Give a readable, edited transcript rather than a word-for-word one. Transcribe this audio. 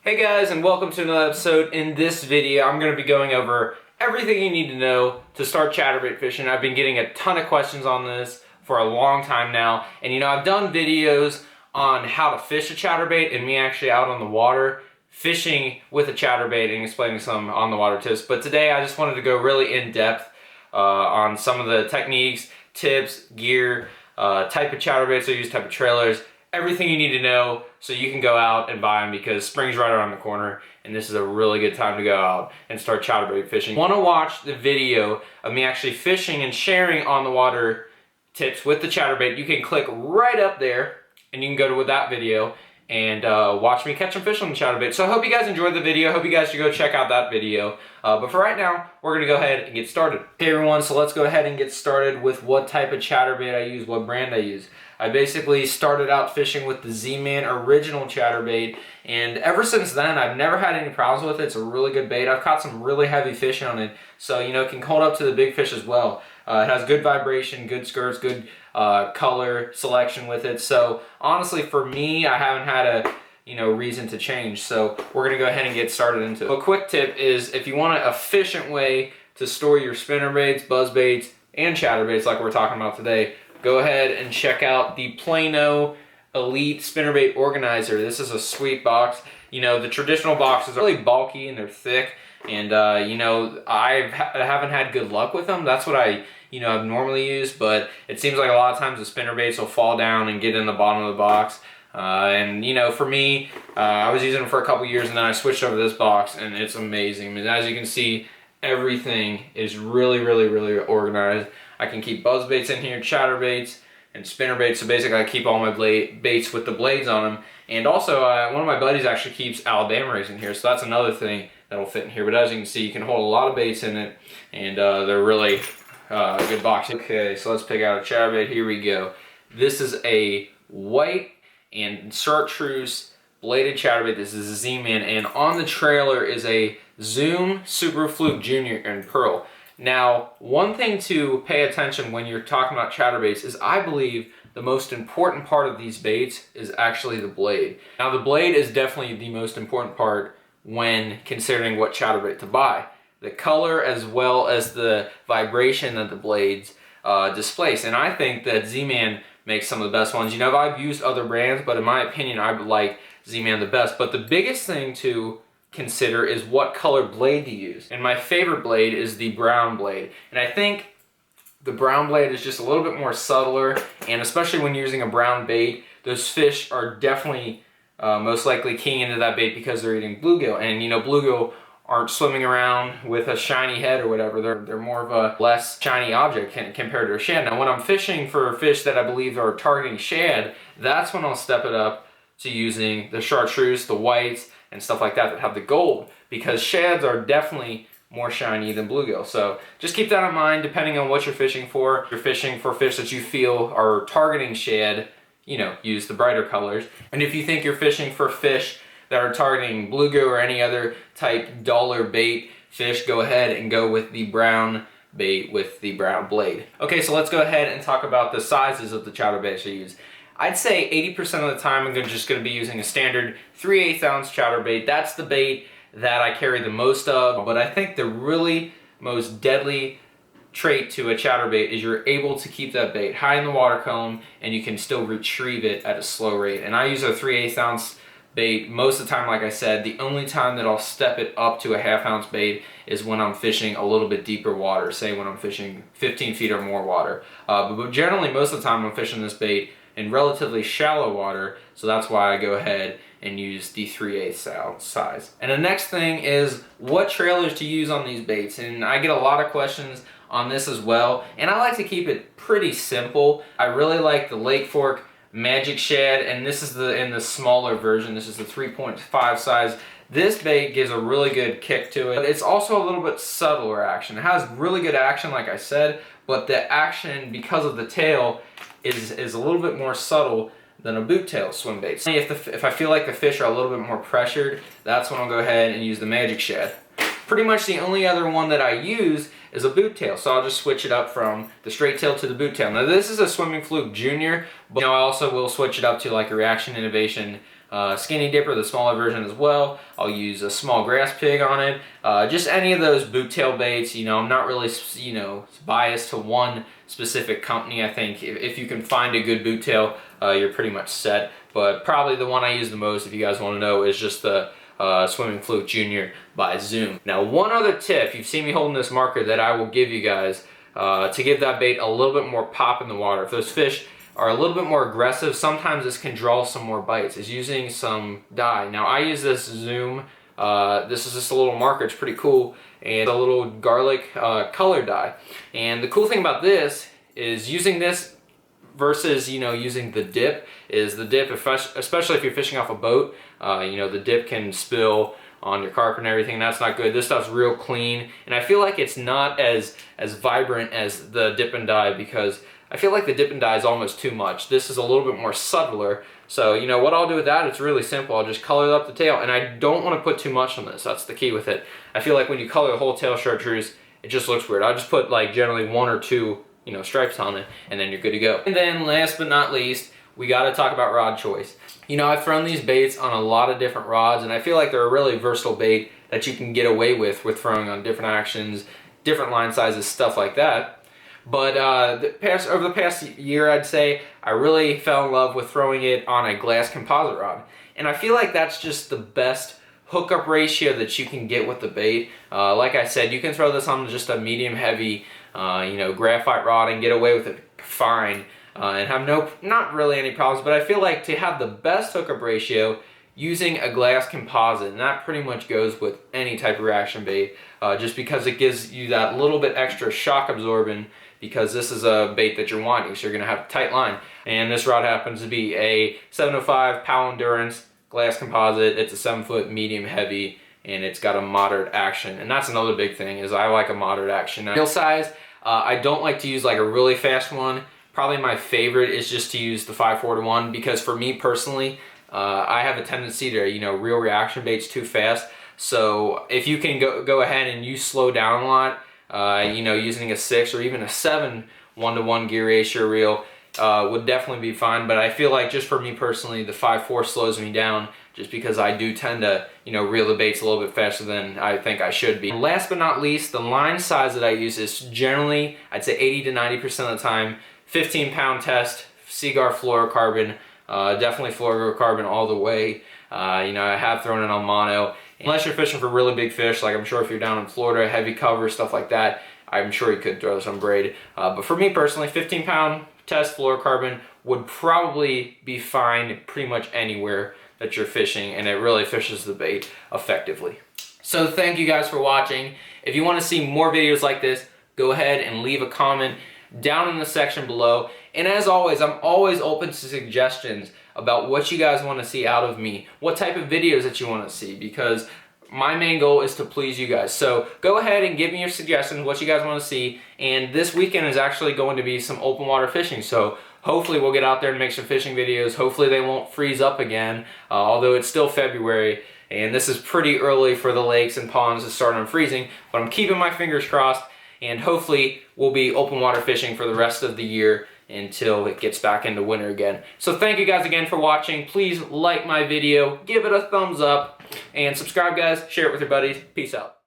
Hey guys, and welcome to another episode. In this video, I'm going to be going over everything you need to know to start chatterbait fishing. I've been getting a ton of questions on this for a long time now, and I've done videos on how to fish a chatterbait and me actually out on the water fishing with a chatterbait and explaining some on the water tips. But today I just wanted to go really in depth on some of the techniques, tips, gear, type of chatterbaits I use, type of trailers, everything you need to know so you can go out and buy them, because spring's right around the corner and this is a really good time to go out and start chatterbait fishing. Want to watch the video of me actually fishing and sharing on the water tips with the chatterbait? You can click right up there and you can go to that video and watch me catch some fish on the chatterbait. So I hope you guys enjoyed the video. I hope you guys should go check out that video. But for right now, we're going to go ahead and get started. Okay everyone, so let's go ahead and get started with what type of chatterbait I use, what brand I use. I basically started out fishing with the Zman original chatterbait, and ever since then I've never had any problems with it. It's a really good bait. I've caught some really heavy fish on it, so it can hold up to the big fish as well. It has good vibration, good skirts, good color selection with it. So honestly, for me, I haven't had a reason to change. So we're gonna go ahead and get started into it. A quick tip is, if you want an efficient way to store your spinnerbaits, buzzbaits, and chatterbaits like we're talking about today, go ahead and check out the Plano Elite Spinnerbait Organizer. This is a sweet box. The traditional boxes are really bulky and they're thick, and I haven't had good luck with them. That's what I've normally used, but it seems like a lot of times the spinnerbaits will fall down and get in the bottom of the box. For me, I was using them for a couple years and then I switched over to this box and it's amazing. I mean, as you can see, everything is really organized. I can keep buzzbaits in here, chatterbaits, and spinnerbaits. So basically I keep all my baits with the blades on them. And also one of my buddies actually keeps Alabama rays in here, so that's another thing that'll fit in here. But as you can see, you can hold a lot of baits in it, and they're really a good box. Okay, so let's pick out a chatterbait. Here we go. This is a white and chartreuse bladed chatterbait. This is a Z-Man, and on the trailer is a Zoom Super Fluke Junior in pearl. Now, one thing to pay attention when you're talking about chatterbaits is, I believe the most important part of these baits is actually the blade. Now, the blade is definitely the most important part when considering what chatterbait to buy. The color as well as the vibration that the blades displace. And I think that Z-Man makes some of the best ones. I've used other brands, but in my opinion, I like Z-Man the best. But the biggest thing to consider is what color blade to use. And my favorite blade is the brown blade. And I think the brown blade is just a little bit more subtler, and especially when you're using a brown bait, those fish are definitely most likely keying into that bait because they're eating bluegill. And bluegill aren't swimming around with a shiny head or whatever. They're more of a less shiny object compared to a shad. Now when I'm fishing for fish that I believe are targeting shad, that's when I'll step it up to using the chartreuse, the whites, and stuff like that have the gold, because shads are definitely more shiny than bluegill. So just keep that in mind depending on what you're fishing for. If you're fishing for fish that you feel are targeting shad, use the brighter colors. And if you think you're fishing for fish that are targeting bluegill or any other type duller bait fish, go ahead and go with the brown bait with the brown blade. Okay, so let's go ahead and talk about the sizes of the chatterbaits I use. I'd say 80% of the time I'm just going to be using a standard 3/8 ounce chatterbait. That's the bait that I carry the most of. But I think the really most deadly trait to a chatterbait is you're able to keep that bait high in the water column and you can still retrieve it at a slow rate. And I use a 3/8 ounce bait most of the time. Like I said, the only time that I'll step it up to a 1/2 ounce bait is when I'm fishing a little bit deeper water, say when I'm fishing 15 feet or more water. But generally most of the time I'm fishing this bait in relatively shallow water, so that's why I go ahead and use the 3/8 ounce size. And the next thing is what trailers to use on these baits, and I get a lot of questions on this as well, and I like to keep it pretty simple. I really like the Lake Fork Magic Shad, and this is in the smaller version. This is the 3.5 size. This bait gives a really good kick to it, but it's also a little bit subtler action. It has really good action, like I said, but the action, because of the tail, is a little bit more subtle than a boot tail swim bait. If I feel like the fish are a little bit more pressured, that's when I'll go ahead and use the Magic Shad. Pretty much the only other one that I use is a boot tail, so I'll just switch it up from the straight tail to the boot tail. Now this is a Swimming Fluke Junior, but I also will switch it up to like a Reaction Innovation skinny dipper, the smaller version as well. I'll use a small grass pig on it. Just any of those boot tail baits. You know, I'm not really, you know, biased to one specific company. I think if you can find a good boot tail, you're pretty much set. But probably the one I use the most, if you guys want to know, is just the Swimming Fluke Junior by Zoom. Now, one other tip, you've seen me holding this marker, that I will give you guys to give that bait a little bit more pop in the water. If those fish are a little bit more aggressive, sometimes this can draw some more bites, is using some dye. Now, I use this Zoom, this is just a little marker, it's pretty cool, and a little garlic color dye. And the cool thing about this is using this versus, you know, using the dip, is the dip, especially if you're fishing off a boat, you know, the dip can spill on your carpet and everything. That's not good. This stuff's real clean, and I feel like it's not as vibrant as the dip and dye, because I feel like the dip and dye is almost too much. This is a little bit more subtler. So, you know, what I'll do with that, it's really simple. I'll just color up the tail, and I don't want to put too much on this. That's the key with it. I feel like when you color the whole tail chartreuse, it just looks weird. I'll just put like generally 1 or 2, you know, stripes on it, and then you're good to go. And then last but not least, we got to talk about rod choice. You know, I've thrown these baits on a lot of different rods, and I feel like they're a really versatile bait that you can get away with throwing on different actions, different line sizes, stuff like that. But over the past year, I'd say, I really fell in love with throwing it on a glass composite rod. And I feel like that's just the best hookup ratio that you can get with the bait. Like I said, you can throw this on just a medium heavy, you know, graphite rod and get away with it fine. And have not really any problems. But I feel like to have the best hookup ratio, using a glass composite, and that pretty much goes with any type of reaction bait, just because it gives you that little bit extra shock absorbing, because this is a bait that you're wanting, so you're going to have a tight line. And this rod happens to be a 705 Powell Endurance glass composite. It's a 7-foot medium heavy, and it's got a moderate action. And that's another big thing, is I like a moderate action. Now, reel size, I don't like to use like a really fast one. Probably my favorite is just to use the 5/4-1, because for me personally, I have a tendency to, you know, reel reaction baits too fast. So if you can go ahead and you slow down a lot, you know, using a 6 or even a 7 1-to-1 gear ratio reel would definitely be fine. But I feel like just for me personally, the 5/4 slows me down, just because I do tend to, you know, reel the baits a little bit faster than I think I should be. Last but not least, the line size that I use is generally, I'd say 80 to 90% of the time, 15-pound test, Seaguar fluorocarbon, definitely fluorocarbon all the way. You know, I have thrown it on mono. Unless you're fishing for really big fish, like I'm sure if you're down in Florida, heavy cover, stuff like that, I'm sure you could throw some braid. But for me personally, 15-pound test fluorocarbon would probably be fine pretty much anywhere that you're fishing, and it really fishes the bait effectively. So thank you guys for watching. If you want to see more videos like this, go ahead and leave a comment down in the section below. And as always, I'm always open to suggestions about what you guys want to see out of me, what type of videos that you want to see, because my main goal is to please you guys. So go ahead and give me your suggestions, what you guys want to see. And this weekend is actually going to be some open water fishing, so hopefully we'll get out there and make some fishing videos. Hopefully they won't freeze up again, although it's still February, and this is pretty early for the lakes and ponds to start on freezing, but I'm keeping my fingers crossed, and hopefully we'll be open water fishing for the rest of the year until it gets back into winter again. So thank you guys again for watching. Please like my video, give it a thumbs up, and subscribe guys, share it with your buddies. Peace out.